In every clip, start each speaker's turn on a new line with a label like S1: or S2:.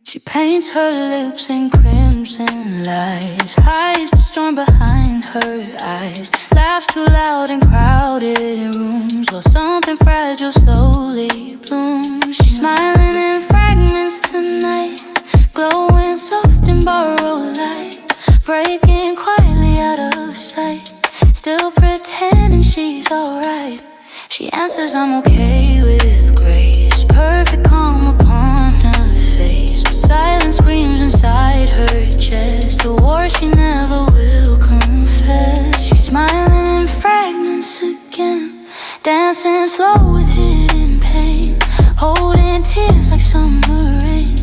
S1: She paints her lips in crimson lights, hides the storm behind her eyes, laughs too loud in crowded rooms while something fragile slowly blooms. She's smiling in fragments tonight, glowing soft in borrowed light, breaking quietly out of sight, still pretending she's alright. She answers, I'm okay with grace, perfect calm upon her face, but silence screams inside her chest, a war she never will confess. She's smiling in fragments again, dancing slow with hidden pain, holding tears like summer rain,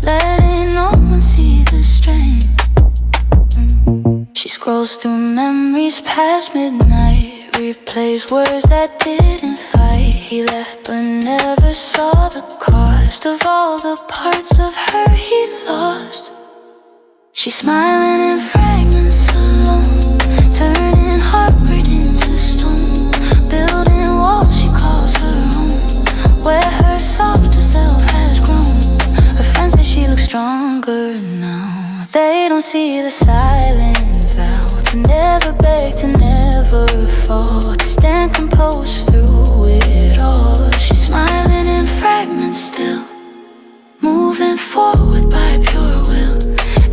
S1: letting no one see the strain. She scrolls through memories past midnight, replays words that didn't fight. He left but never saw the cost of all the parts of her he lost. She's smiling in fragments alone, turning heartbreak into stone, building walls she calls her own, where her softer self has grown. Her friends say she looks stronger now, they don't see the silent vow to never beg, to never fall, to stand composed through it all. She's smiling in fragments still, moving forward by pure will,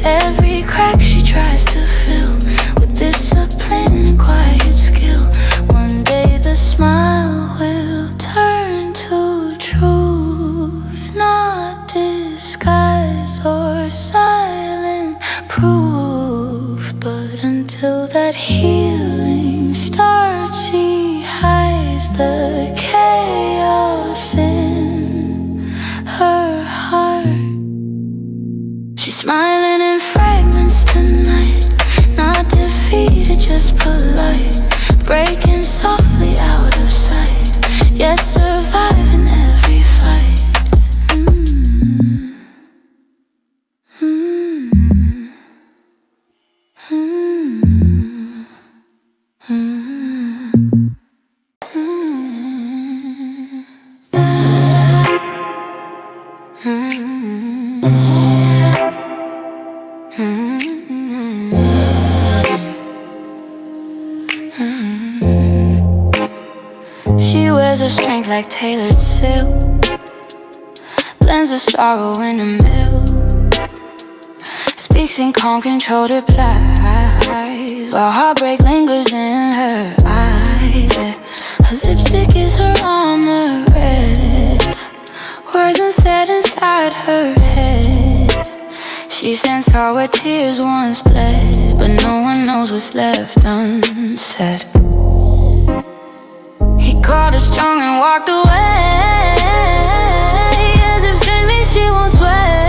S1: every crack she tries to fill with discipline and quiet skill. One day the smile will turn to truth, not disguise or silent proof. But until that healing starts, she hides the chaos in her heart. She's smiling in fragments tonight, not defeated, just polite, breaking softly out of sight, yet surviving every fight. She wears her strength like tailored silk, blends her sorrow in a milk, speaks in calm, controlled replies, while heartbreak lingers in her eyes. Yeah. Her lipstick is her armor red, words unsaid inside her head. She stands tall where tears once bled, but no one knows what's left unsaid. He called her strong and walked away, as if strength means she won't sway,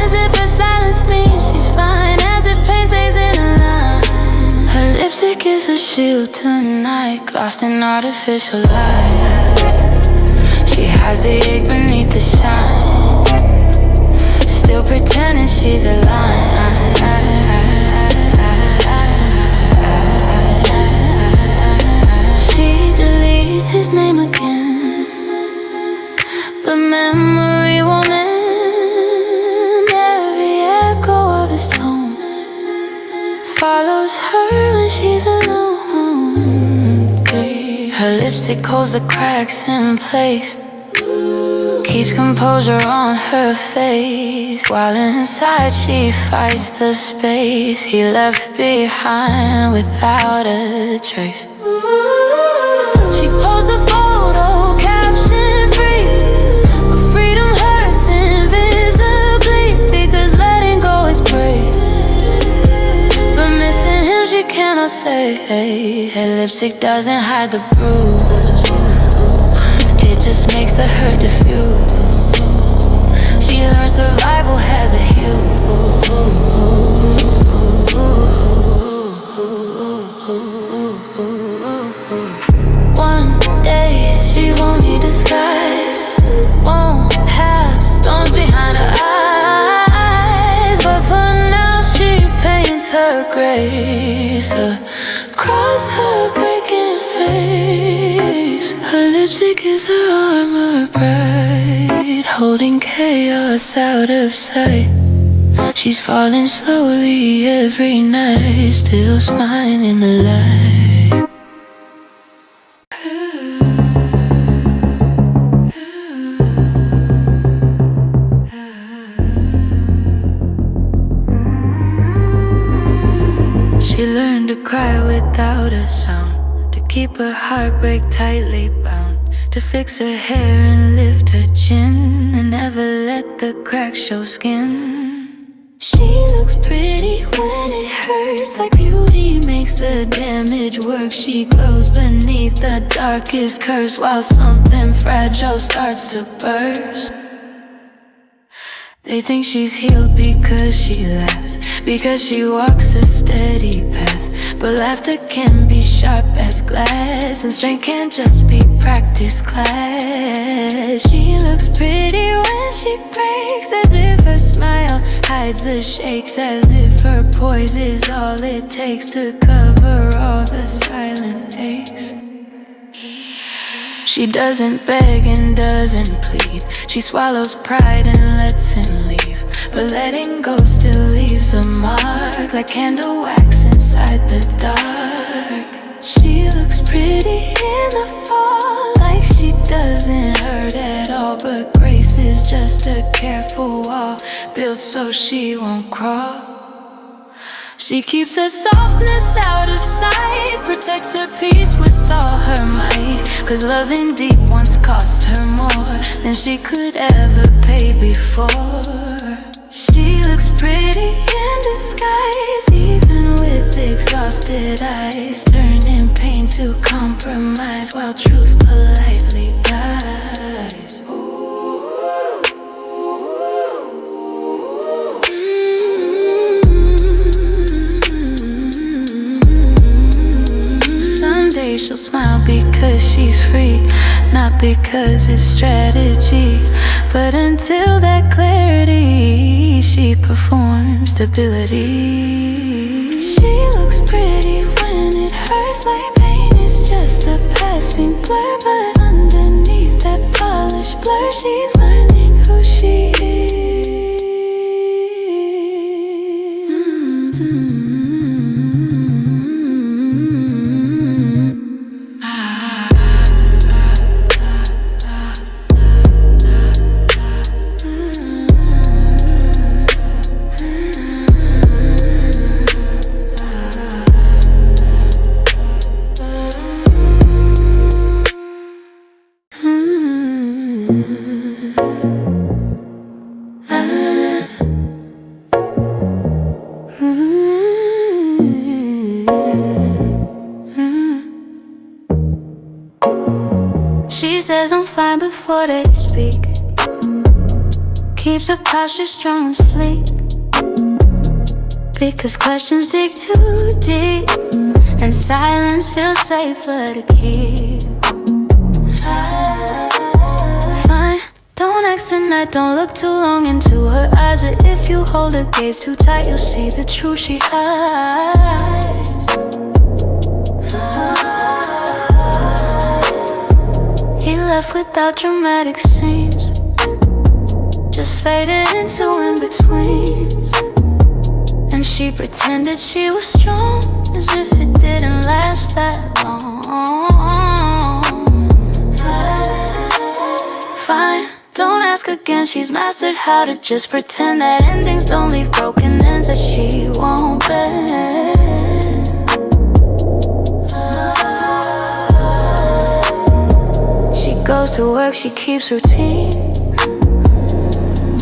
S1: as if her silence means she's fine, as if pain stays in her line. Her lipstick is her shield tonight, lost in artificial light. She hides the ache beneath the shine, still pretending she's alive. She deletes his name again, but memory won't end. Every echo of his tone follows her when she's alone. Her lipstick holds the cracks in place, keeps composure on her face, while inside she fights the space he left behind without a trace. She posts a photo, caption free, but freedom hurts invisibly, because letting go is brave, but missing him she cannot say. Her lipstick doesn't hide the bruise, it just makes the hurt diffuse. She learned survival has a hue. One day she won't need disguise, won't have storms behind her eyes, but for now she paints her grace across her breaking face. Her lipstick is her armor bright, holding chaos out of sight. She's falling slowly every night, still smiling in the light. She learned to cry without a sound, to keep her heartbreak tightly bound, to fix her hair and lift her chin, and never let the cracks show skin. She looks pretty when it hurts, like beauty makes the damage work. She glows beneath the darkest curse, while something fragile starts to burst. They think she's healed because she laughs, because she walks a steady path. But laughter can be sharp as glass, and strength can't just be practice class. She looks pretty when she breaks, as if her smile hides the shakes, as if her poise is all it takes to cover all the silent aches. She doesn't beg and doesn't plead, she swallows pride and lets him leave. But letting go still leaves a mark, like candle wax inside the dark. She looks pretty in the fall, like she doesn't hurt at all. But grace is just a careful wall, built so she won't crawl. She keeps her softness out of sight, protects her peace with all her might. 'Cause loving deep once cost her more than she could ever pay before. She looks pretty in disguise, even with exhausted eyes, turning pain to compromise while truth politely dies. Someday she'll smile because she's free, not because it's strategy. But until that clarity, she performs stability. She looks pretty when it hurts, like pain is just a passing blur. But underneath that polished blur, she's learning who she is. She says I'm fine before they speak, keeps her posture strong and sleek, because questions dig too deep, and silence feels safer to keep. Fine, don't act tonight, don't look too long into her eyes. Or if you hold her gaze too tight, you'll see the truth she hides. He left without dramatic scenes, just faded into in-betweens. And she pretended she was strong, as if it didn't last that long. Fine, don't ask again, she's mastered how to just pretend that endings don't leave broken ends that she won't bend. Goes to work, she keeps routine,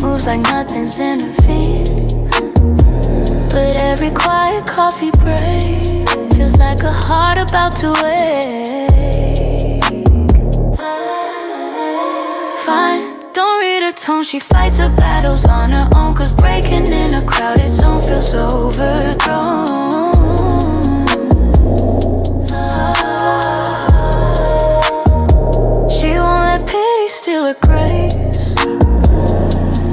S1: moves like nothing's intervened. But every quiet coffee break feels like a heart about to wake. Fine, don't read her tone, she fights her battles on her own. 'Cause breaking in a crowded zone feels overthrown. Steal her grace,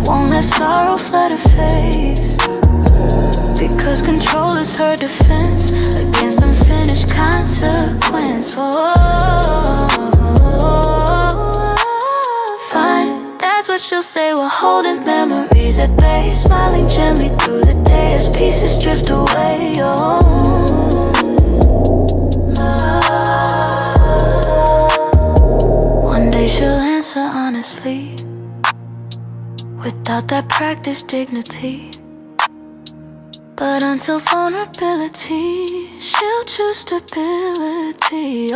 S1: won't let sorrow flood her face, because control was her defense against unfinished consequence. Fine, that's what she'll say while holding memories at bay, smiling gently through the day as pieces drift away. One day she'll answer honestly, without that practiced dignity. But until vulnerability, she'll choose stability.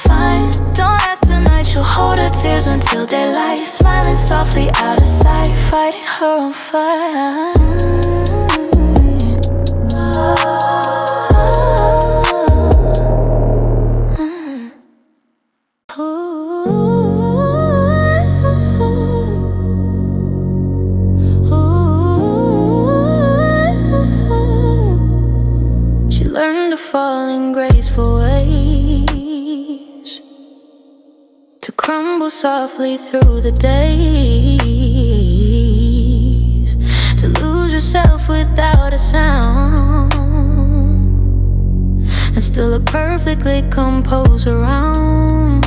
S1: Fine, don't ask tonight, she'll hold her tears until daylight, smiling softly out of sight, fighting her own fight. Learn to fall in graceful ways, to crumble softly through the days, to lose yourself without a sound, and still look perfectly composed around.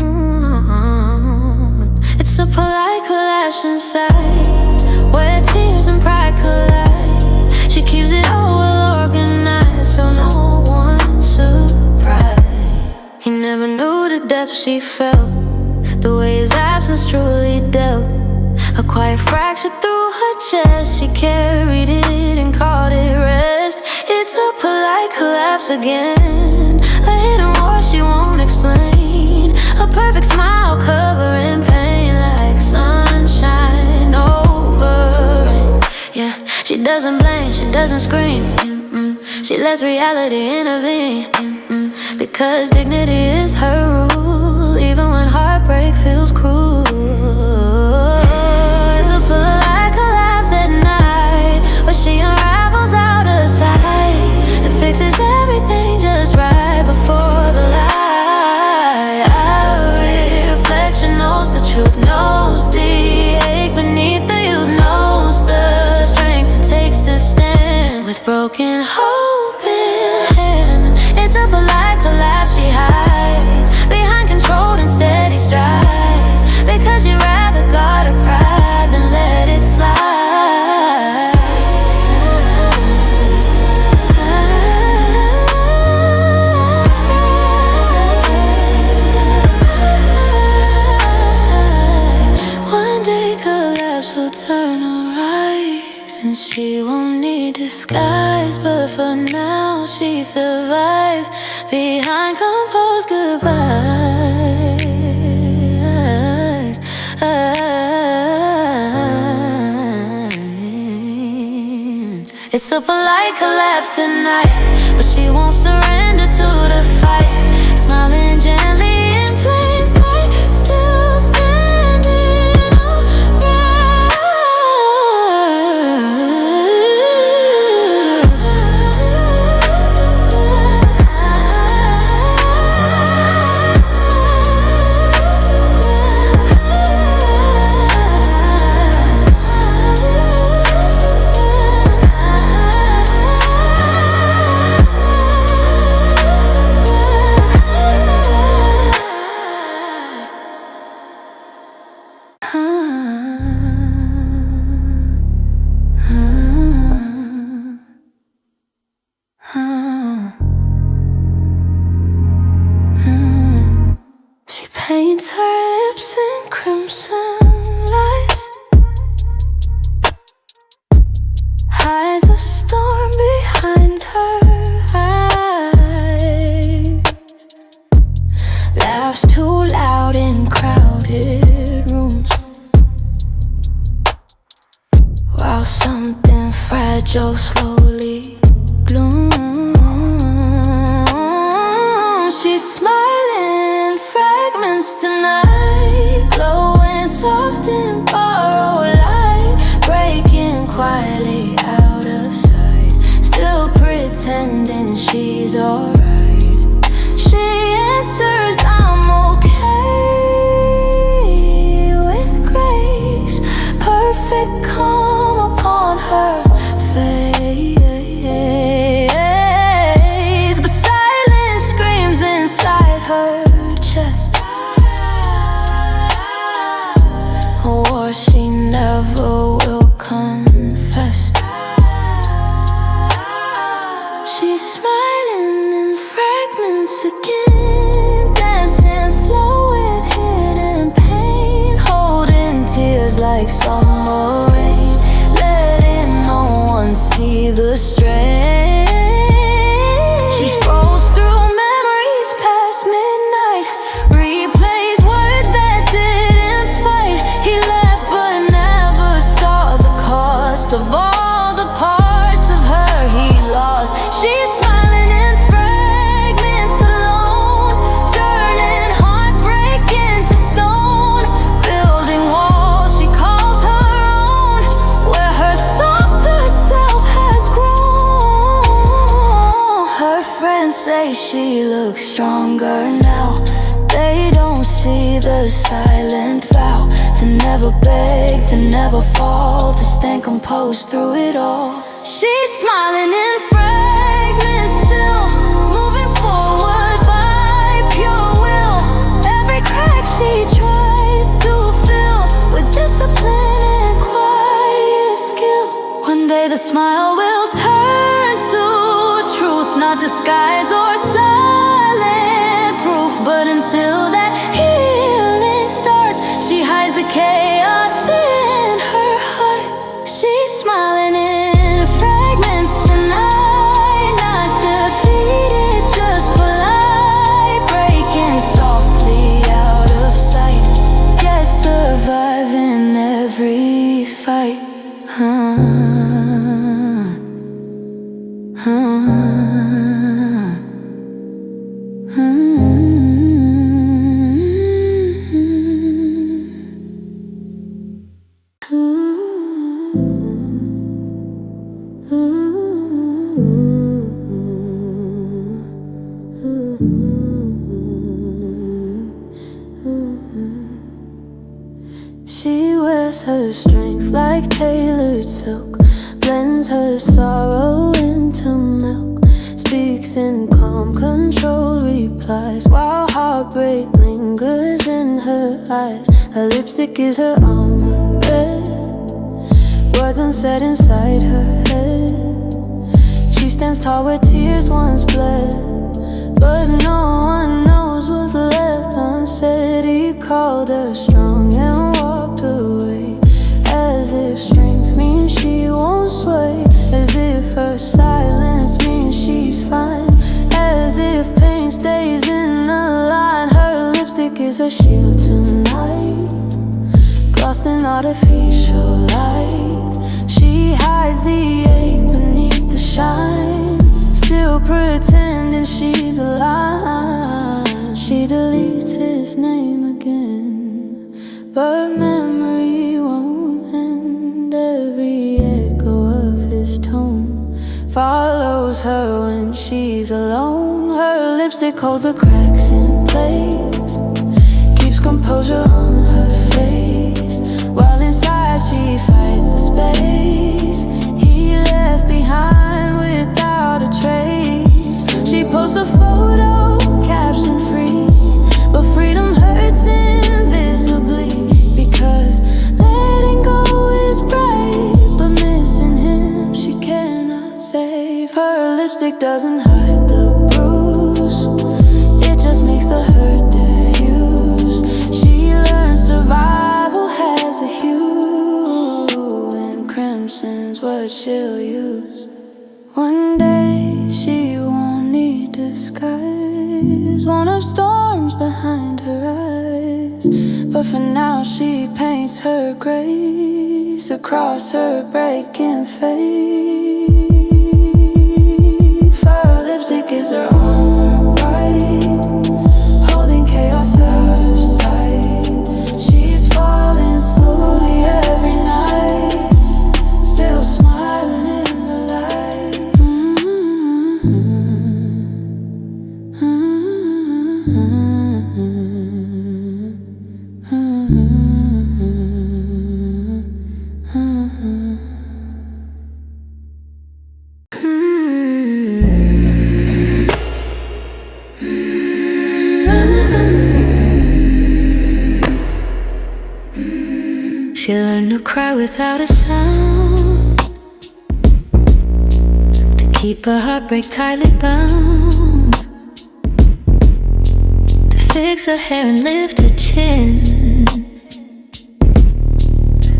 S1: It's a polite collapse inside, where tears and pride collide. She keeps it all well organized, so no surprise. He never knew the depth she felt, the way his absence truly dealt. A quiet fracture through her chest, she carried it and called it rest. It's a polite collapse again, a hidden war she won't explain, a perfect smile covering pain like sunshine over it. Yeah, she doesn't blame, she doesn't scream, she lets reality intervene, because dignity is her rule, even when heartbreak feels cruel. It's a polite collapse at night, where she unravels out of sight and fixes everything just right before the light. Our reflection knows the truth, knows the ache beneath the youth, knows the strength it takes to stand with broken hope in hand. It's a polite collapse she hides behind controlled and steady strides, because you'd rather guard her pride than let it slide. One day collapse will turn her eyes, and she won't need disguise, but for now she survives behind composed goodbyes. It's a polite collapse tonight, but she won't surrender to the fight, smiling gently in plain sight, still standing upright. She paints her lips in crimson lights, hides a storm behind her eyes, laughs too loud in crowded rooms, while something fragile slowly blooms. She's smiling in fragments tonight, glowing soft in borrowed light, breaking quietly out of sight, still pretending she's alright. She answers, I'm okay, with grace, perfect calm upon her she looks stronger now. They don't see the silent vow to never beg, to never fall, to stand composed through it all. She's smiling in fragments still, moving forward by pure will. Every crack she tries to fill with discipline and quiet skill. One day the smile will turn to truth, not disguise or silent proof. But until that healing starts, she hides the chaos in her heart. She's smiling in fragments tonight, not defeated, just polite, breaking softly out of sight, yet surviving every fight. She wears her strength like tailored silk, blends her sorrow into milk, speaks in calm, controlled replies, while heartbreak lingers in her eyes. Her lipstick is her armor red, words unsaid inside her head. She stands tall where tears once bled, but no one knows what's left unsaid. He called her strong and walked away, as if strength means she won't sway, as if her silence means she's fine, as if pain stays in the line. Her lipstick is her shield tonight, glossed in artificial light. She hides the ache beneath the shine, still pretending she's alive. She deletes his name again, but memory won't end. Every echo of his tone follows her when she's alone. Her lipstick holds the cracks in place, keeps composure on her face, while inside she fights the space he left behind without a trace. She posts a photo, caption free, but freedom hurts invisibly, because letting go is brave, but missing him she cannot save. Her lipstick doesn't hide the bruise, it just makes the hurt diffuse. She learns survival has a hue, and crimson's what she'll use. One day she won't need disguise, won't have storms behind her eyes, but for now she paints her grace across her breaking face. Her lipstick is her armor bright, holding chaos out of sight. She's falling slowly every night, still smiling in the light. She learned to cry without a sound, to keep her heartbreak tightly bound, to fix her hair and lift her chin,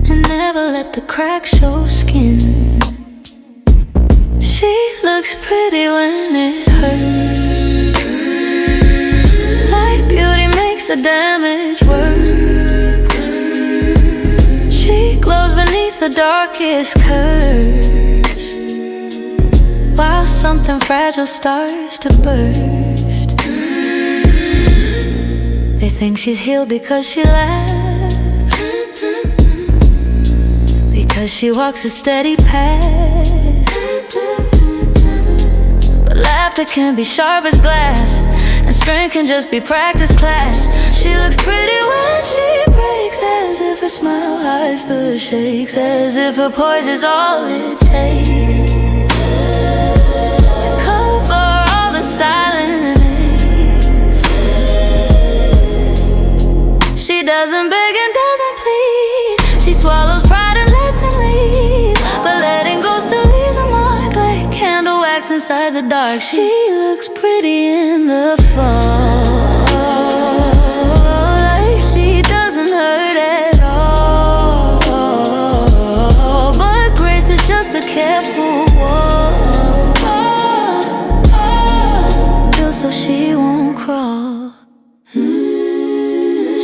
S1: and never let the cracks show skin. She looks pretty when it hurts, like beauty makes the damage worse. She glows beneath the darkest curves, while something fragile starts to burst. They think she's healed because she laughs, because she walks a steady path, but laughter it can be sharp as glass, and strength can just be practice class. She looks pretty when she breaks, as if her smile hides the shakes, as if her poise is all it takes to cover all the silence. She doesn't beg and doesn't plead. She swallows pride and lets him lead, but letting go still leaves a mark, like candle wax inside the dark. She looks pretty in the fall, like she doesn't hurt at all, but grace is just a careful wall, built so she won't crawl.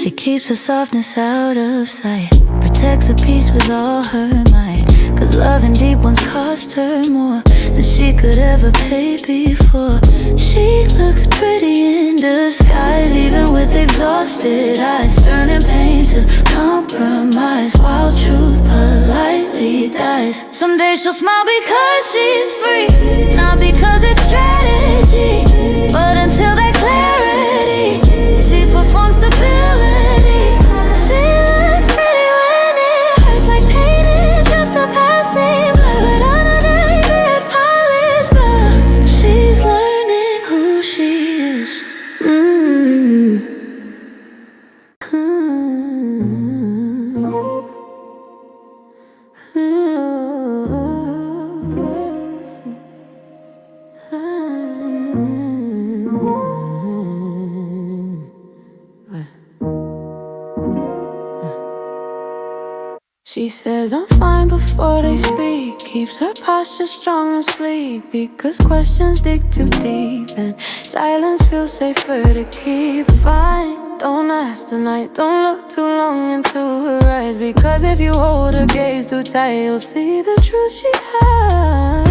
S1: She keeps her softness out of sight, protects her peace with all her might, 'cause loving deep ones cost her more than she could ever pay before. She looks pretty in disguise, even with exhausted eyes, turning pain to compromise, while truth politely dies. Someday she'll smile because she's free, not because it's strategy, but until that clarity, she performs stability. She looks pretty when it hurts, like pain is just a passing blur, but underneath it polished blur. She's learning who she is. She says I'm fine before they speak, keeps her posture strong and sleek, because questions dig too deep and silence feels safer to keep. Fine, don't ask tonight, don't look too long into her eyes, because if you hold her gaze too tight, you'll see the truth she hides.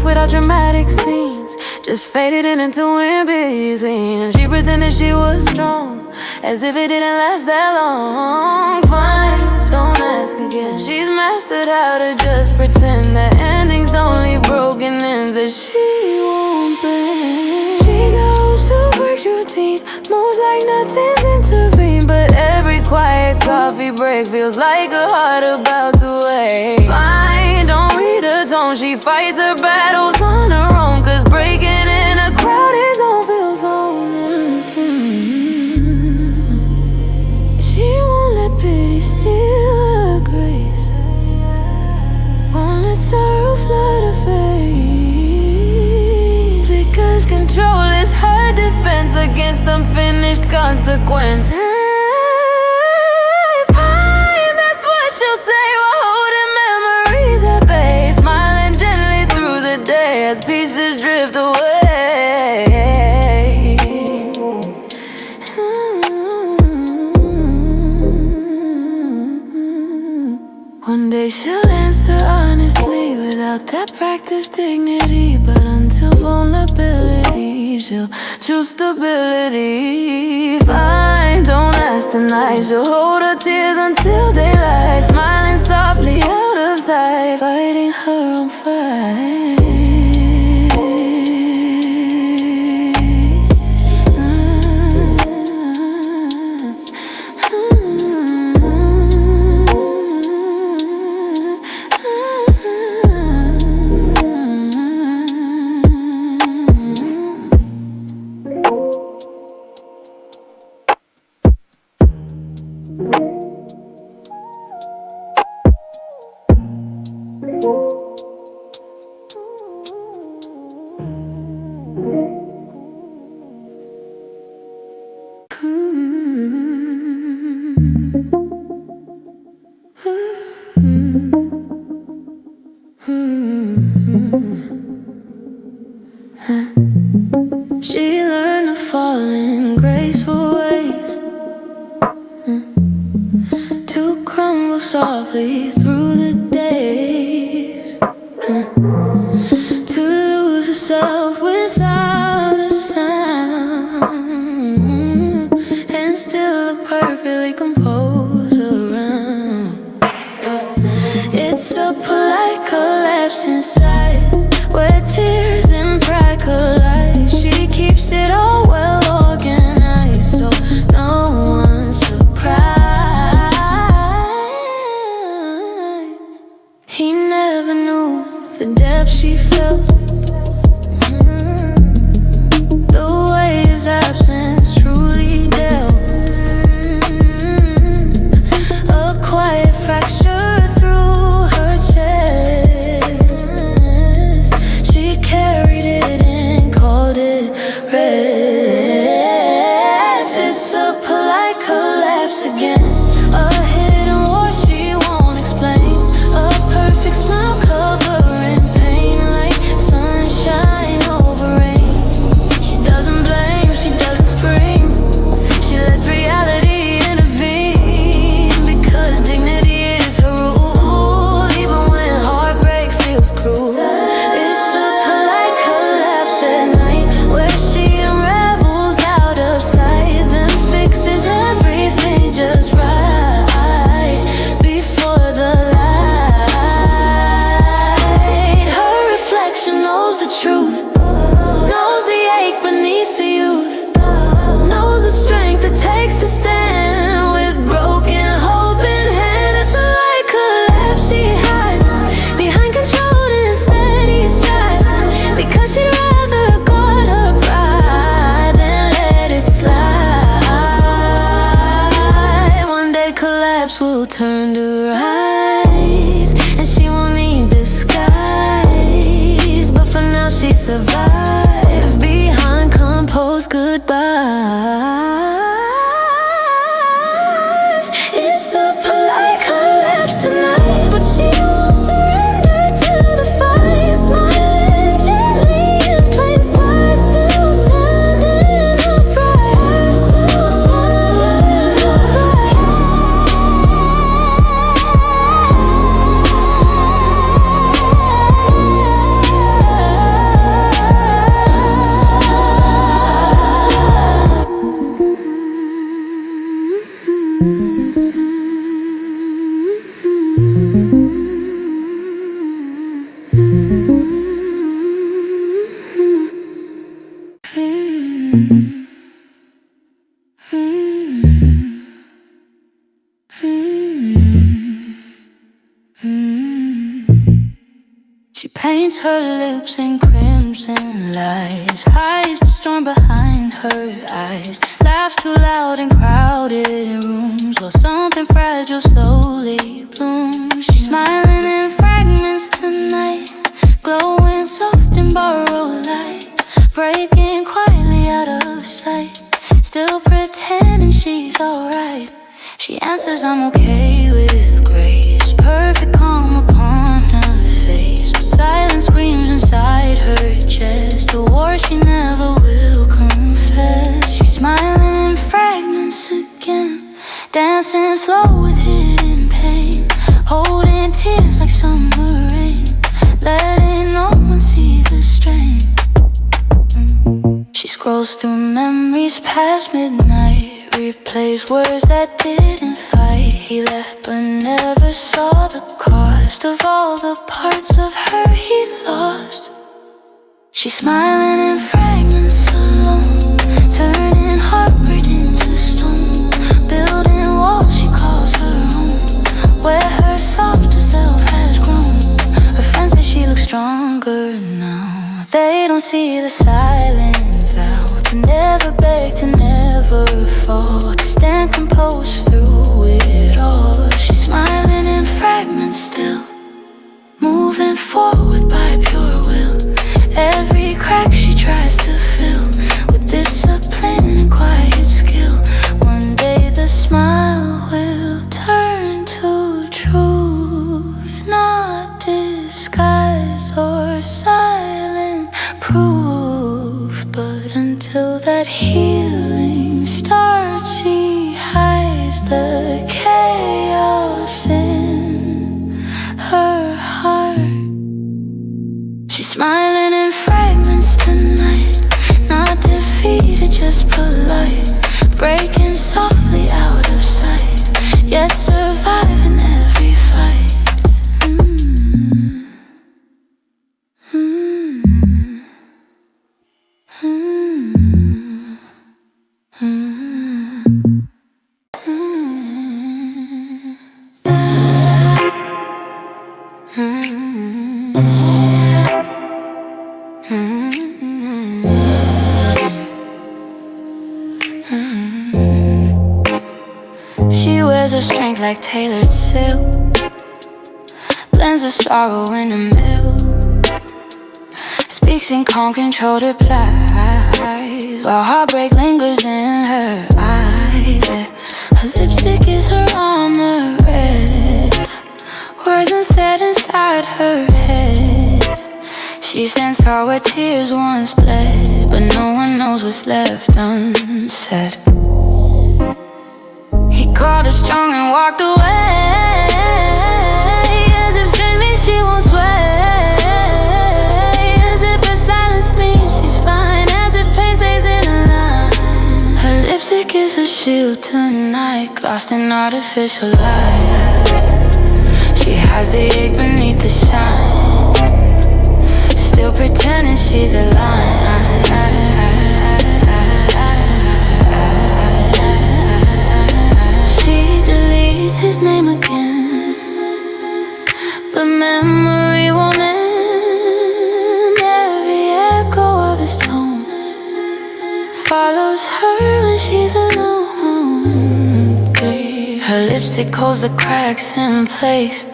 S1: Without dramatic scenes, just faded in into in between, and she pretended she was strong, as if it didn't last that long. Fine, don't ask again. She's mastered how to just pretend that endings don't leave broken ends, that she won't bend. She goes to work routine, moves like nothing's intervened, but every quiet coffee break feels like a heart about to wake. Fine, don't read her tone, she fights her battles on her own, 'cause breaking in a crowded zone feels home. She won't let pity steal her grace, won't let sorrow flood her face, because control is her defense against unfinished consequence. Fine, that's what she'll say while holding memories at bay, smiling gently through the day as pieces drift away. One day she'll answer honestly, without that practiced dignity, but until vulnerability, she'll choose stability. Fine, don't ask tonight, she'll hold her tears until daylight, smiling softly out of sight, fighting her own fight. She learned to fall in graceful ways, to crumble softly through the days. It's a polite collapse inside, where tears and pride collide. She keeps it all well organized, so no one's surprised. He never knew the depth she felt, the way his absence truly dealt. A quiet fracture through her chest. She carried it and called it rest. It's a polite collapse again, a hidden war she won't explain, a perfect smile covering pain like sunshine over rain. She doesn't blame, she doesn't scream, she lets reality intervene, because dignity is her rule, even when heartbreak feels cruel. It's a polite collapse at night, where she unravels out of sight, then fixes everything just right before the light. Her reflection knows the truth, knows the ache beneath the youth, knows the strength it takes to stand with broken hope in hand. It's a light collapse she hides behind controlled and steady strides, because she'd rather guard her pride than let it slide. One day collapse will turn to rise, and she won't need disguise, but for now she survives behind composed goodbyes. It's a polite collapse tonight, but she won't surrender to the fight. Smiling gently in plain sight, still standing upright, still standing upright. She paints her lips in crimson lies, hides the storm behind her eyes, laughs too loud in crowded rooms while something fragile slowly blooms. She's smiling in fragments tonight, glowing soft in borrowed light, breaking quietly out of sight, still pretending she's alright. She answers, I'm okay with grace, perfect calm upon her face. Silence screams inside her chest, a war she never will confess. She's smiling in fragments again, dancing slow with hidden pain, holding tears like summer rain, letting no one see the strain. She scrolls through memories past midnight, replays words that didn't fight. He left but never saw the cost of all the parts of her he lost. She's smiling in fragments alone, turning heartbreak into stone, building walls she calls her home, where her softer self has grown. Her friends say she looks stronger now, they don't see the silent vow to never beg, to never fall, to stand composed through it all. She's smiling in fragments still, moving forward by pure will, every crack she tries to fill with discipline and quiet skill. One day the smile will turn to truth, not disguise or silent proof. But until that healing starts, she hides the chaos in her heart. She's smiling in fragments tonight, not defeated, just polite, breaking softly out of sight, yet surviving every fight. She wears her strength like tailored silk, blends her sorrow in a milk, speaks in calm, controlled replies, while heartbreak lingers in her eyes. Yeah. Her lipstick is her armor red, words unsaid inside her head. She sends out where tears once bled, but no one knows what's left unsaid. He called her strong and walked away, as if strength means she won't sway, as if her silence means she's fine, as if pain stays in her line. Her lipstick is her shield tonight, lost in artificial light. She hides the ache beneath the shine, still pretending she's alive. She deletes his name again, but memory won't end. Every echo of his tone follows her when she's alone. Her lipstick holds the cracks in place,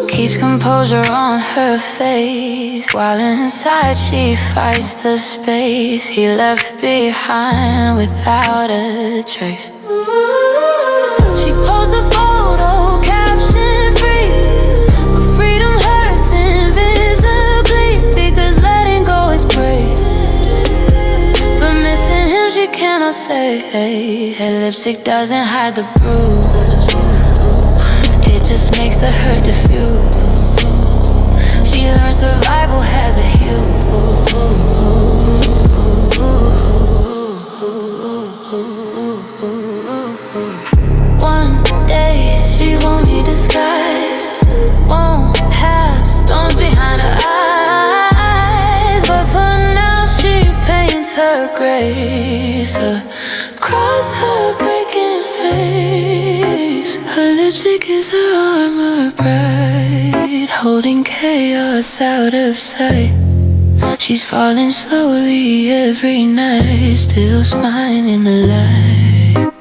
S1: keeps composure on her face, while inside she fights the space he left behind without a trace. She posts a photo, caption free, but freedom hurts invisibly, because letting go is brave, but missing him she cannot say. Her lipstick doesn't hide the bruise, it just makes the hurt diffuse. She learned survival has a hue. One day she won't need disguise, won't have storms behind her eyes, but for now she paints her grace across her breaking face. Her lipstick is her armor bright, holding chaos out of sight. She's falling slowly every night, still smiling in the light.